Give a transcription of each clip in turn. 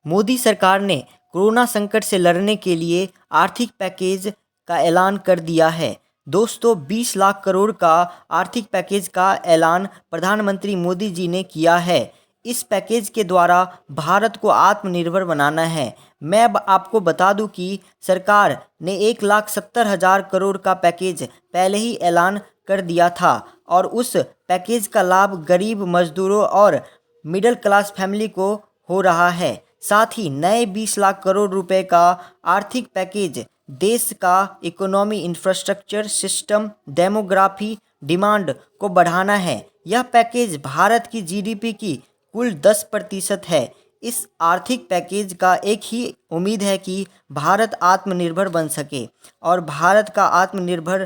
मोदी सरकार ने कोरोना संकट से लड़ने के लिए आर्थिक पैकेज का ऐलान कर दिया है। दोस्तों, 20 लाख करोड़ का आर्थिक पैकेज का ऐलान प्रधानमंत्री मोदी जी ने किया है। इस पैकेज के द्वारा भारत को आत्मनिर्भर बनाना है। मैं अब आपको बता दूं कि सरकार ने 1,70,000 करोड़ का पैकेज पहले ही ऐलान कर दिया था और उस पैकेज का लाभ गरीब मजदूरों और मिडिल क्लास फैमिली को हो रहा है। साथ ही नए 20 लाख करोड़ रुपए का आर्थिक पैकेज देश का economy, infrastructure, system, demography, demand को बढ़ाना है। यह पैकेज भारत की जीडीपी की कुल 10% है। इस आर्थिक पैकेज का एक ही उम्मीद है कि भारत आत्मनिर्भर बन सके और भारत का आत्मनिर्भर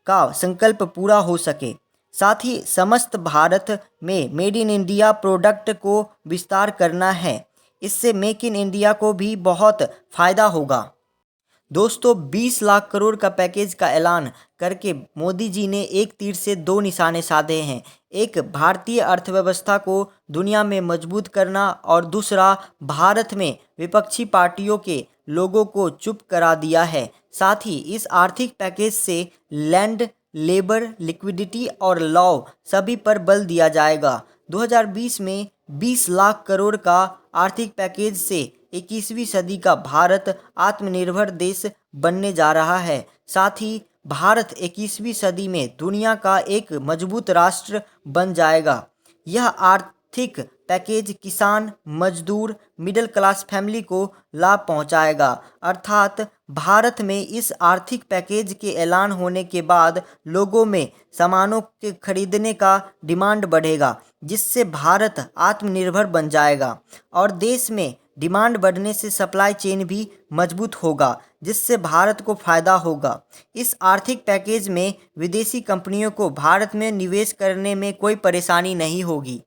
का संकल्प पूरा हो सके। साथ ही समस्त भारत में मेड इन इंडिया प्रोडक्ट को विस्तार करना है। इससे मेक इन इंडिया को भी बहुत फायदा होगा। दोस्तों, 20 लाख करोड़ का पैकेज का ऐलान करके मोदी जी ने एक तीर से दो निशाने साधे हैं। एक, भारतीय अर्थव्यवस्था को दुनिया में मजबूत करना और दूसरा, भारत में विपक्षी पार्टियों के लोगों को चुप करा दिया है। साथ ही इस आर्थिक पैकेज से लैंड, लेबर, लिक्विडिटी और लॉ सभी पर बल दिया जाएगा। 2020 में 20 लाख करोड़ का आर्थिक पैकेज से 21वीं सदी का भारत आत्मनिर्भर देश बनने जा रहा है। साथ ही भारत 21वीं सदी में दुनिया का एक मजबूत राष्ट्र बन जाएगा। यह आर्थिक पैकेज किसान, मजदूर, मिडिल क्लास फैमिली को लाभ पहुंचाएगा। अर्थात भारत में इस आर्थिक पैकेज के ऐलान होने के बाद लोगों में सामानों के खरीदने का डिमांड बढ़ेगा, जिससे भारत आत्मनिर्भर बन जाएगा और देश में डिमांड बढ़ने से सप्लाई चेन भी मजबूत होगा, जिससे भारत को फायदा होगा। इस आर्थिक पैकेज में विदेशी कंपनियों को भारत में निवेश करने में कोई परेशानी नहीं होगी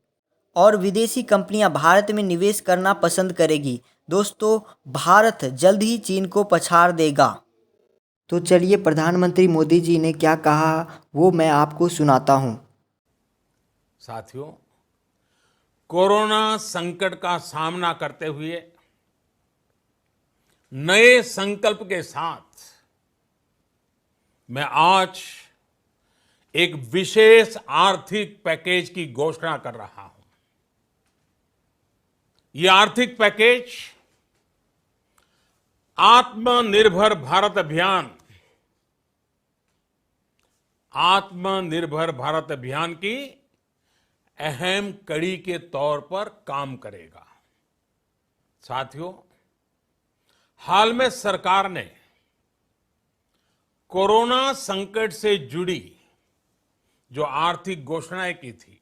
और विदेशी कंपनियां भारत में निवेश करना पसंद करेगी। दोस्तों, भारत जल्द ही चीन को पछाड़ देगा। तो चलिए, प्रधानमंत्री मोदी जी ने क्या कहा वो मैं आपको सुनाता हूं। साथियों, कोरोना संकट का सामना करते हुए नए संकल्प के साथ मैं आज एक विशेष आर्थिक पैकेज की घोषणा कर रहा हूं। यह आर्थिक पैकेज आत्मनिर्भर भारत अभियान की अहम कड़ी के तौर पर काम करेगा। साथियों, हाल में सरकार ने कोरोना संकट से जुड़ी जो आर्थिक घोषणाएं की थी,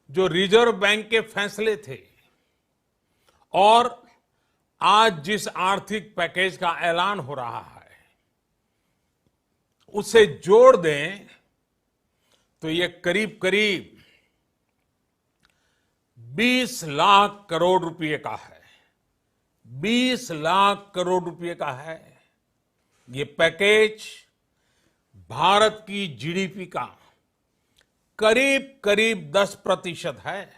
जो रिजर्व बैंक के फैसले थे और आज जिस आर्थिक पैकेज का ऐलान हो रहा है, उसे जोड़ दें तो ये करीब करीब 20 लाख करोड़ रुपए का है। 20 लाख करोड़ रुपए का है। ये पैकेज भारत की जीडीपी का करीब करीब 10% है।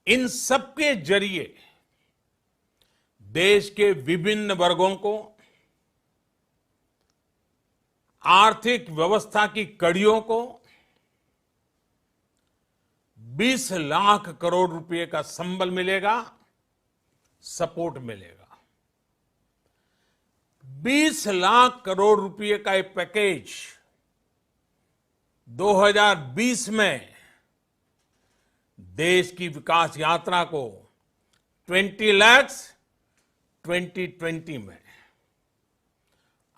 इन सबके जरिए देश के विभिन्न वर्गों को आर्थिक व्यवस्था की कड़ियों को 20 लाख करोड़ रुपए का संबल मिलेगा, सपोर्ट मिलेगा। 20 लाख करोड़ रुपए का ये पैकेज 2020 में देश की विकास यात्रा को 20 लाख 2020 में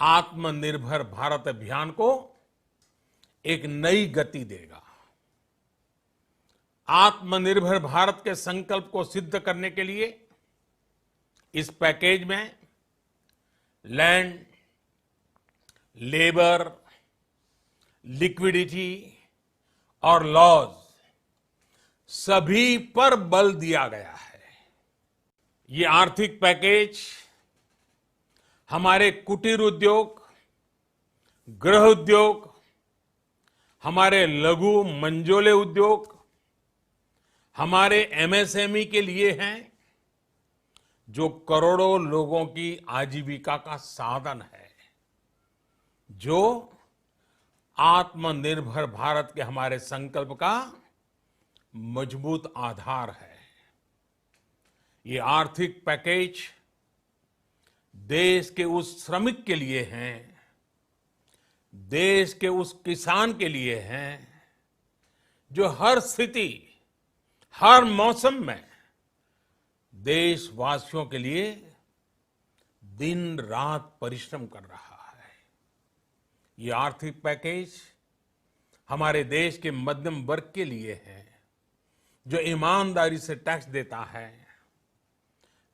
आत्मनिर्भर भारत अभियान को एक नई गति देगा। आत्मनिर्भर भारत के संकल्प को सिद्ध करने के लिए इस पैकेज में लैंड, लेबर, लिक्विडिटी और लॉज सभी पर बल दिया गया है। ये आर्थिक पैकेज हमारे कुटीर उद्योग, गृह उद्योग, हमारे लघु मंझोले उद्योग, हमारे एमएसएमई के लिए हैं, जो करोड़ों लोगों की आजीविका का साधन है, जो आत्मनिर्भर भारत के हमारे संकल्प का मजबूत आधार है। ये आर्थिक पैकेज देश के उस श्रमिक के लिए हैं, देश के उस किसान के लिए हैं, जो हर स्थिति, हर मौसम में देशवासियों के लिए दिन रात परिश्रम कर रहा है। ये आर्थिक पैकेज हमारे देश के मध्यम वर्ग के लिए है, जो ईमानदारी से टैक्स देता है,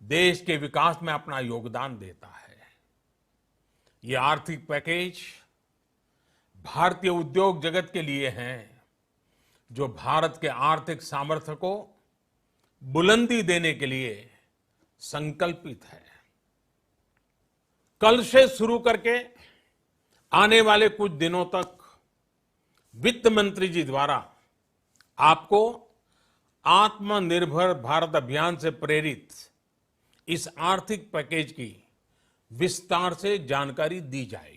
देश के विकास में अपना योगदान देता है। ये आर्थिक पैकेज भारतीय उद्योग जगत के लिए है, जो भारत के आर्थिक सामर्थ्य को बुलंदी देने के लिए संकल्पित है। कल से शुरू करके आने वाले कुछ दिनों तक वित्त मंत्री जी द्वारा आपको आत्मनिर्भर भारत अभियान से प्रेरित इस आर्थिक पैकेज की विस्तार से जानकारी दी जाएगी।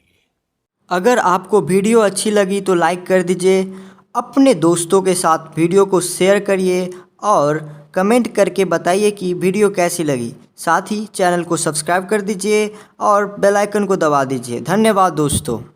अगर आपको वीडियो अच्छी लगी तो लाइक कर दीजिए, अपने दोस्तों के साथ वीडियो को शेयर करिए और कमेंट करके बताइए कि वीडियो कैसी लगी। साथ ही चैनल को सब्सक्राइब कर दीजिए और बेल आइकन को दबा दीजिए। धन्यवाद दोस्तों।